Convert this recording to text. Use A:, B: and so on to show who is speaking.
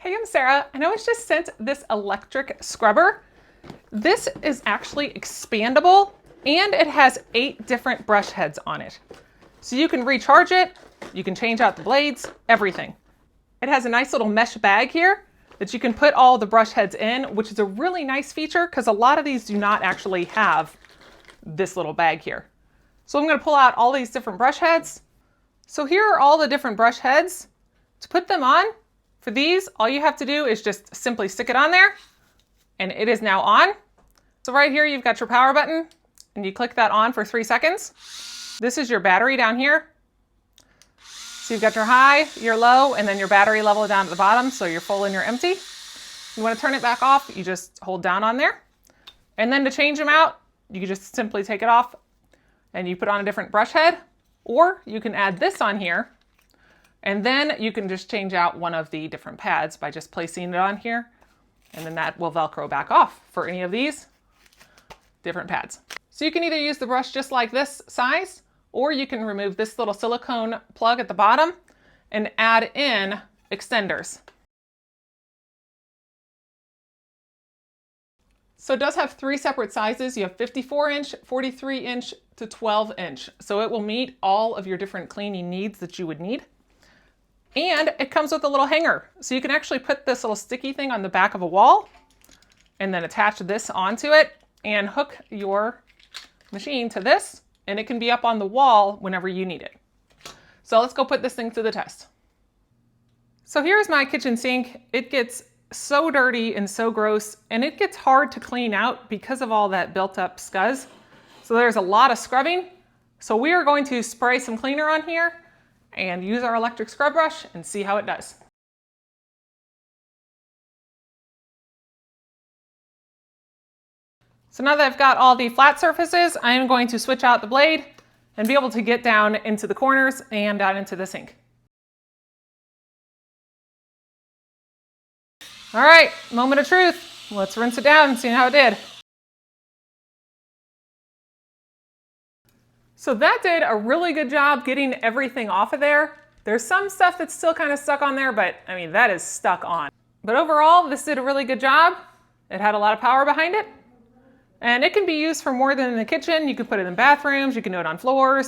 A: Hey, I'm Sarah, and I was just sent this electric scrubber. This is actually expandable, and it has 8 different brush heads on it. So you can recharge it, you can change out the blades, everything. It has a nice little mesh bag here that you can put all the brush heads in, which is a really nice feature because a lot of these do not actually have this little bag here. So I'm going to pull out all these different brush heads. So here are all the different brush heads. To put them on, for these, all you have to do is just simply stick it on there, and it is now on. So right here, you've got your power button, and you click that on for 3 seconds. This is your battery down here. So you've got your high, your low, and then your battery level down at the bottom, so you're full and you're empty. You want to turn it back off, you just hold down on there. And then to change them out, you can just simply take it off, and you put on a different brush head, or you can add this on here, and then you can just change out one of the different pads by just placing it on here, and then that will Velcro back off for any of these different pads. So you can either use the brush just like this size, or you can remove this little silicone plug at the bottom and add in extenders. So it does have 3 separate sizes. You have 54-inch, 43-inch to 12-inch. So it will meet all of your different cleaning needs that you would need. And it comes with a little hanger. So you can actually put this little sticky thing on the back of a wall and then attach this onto it and hook your machine to this, and it can be up on the wall whenever you need it. So let's go put this thing to the test. So here's my kitchen sink. It gets so dirty and so gross, and it gets hard to clean out because of all that built up scuzz. So there's a lot of scrubbing. So we are going to spray some cleaner on here and use our electric scrub brush and see how it does. So now that I've got all the flat surfaces, I am going to switch out the blade and be able to get down into the corners and down into the sink. All right, moment of truth. Let's rinse it down and see how it did. So that did a really good job getting everything off of there. There's some stuff that's still kind of stuck on there, but I mean, that is stuck on. But overall, this did a really good job. It had a lot of power behind it. And it can be used for more than in the kitchen. You can put it in bathrooms, you can do it on floors.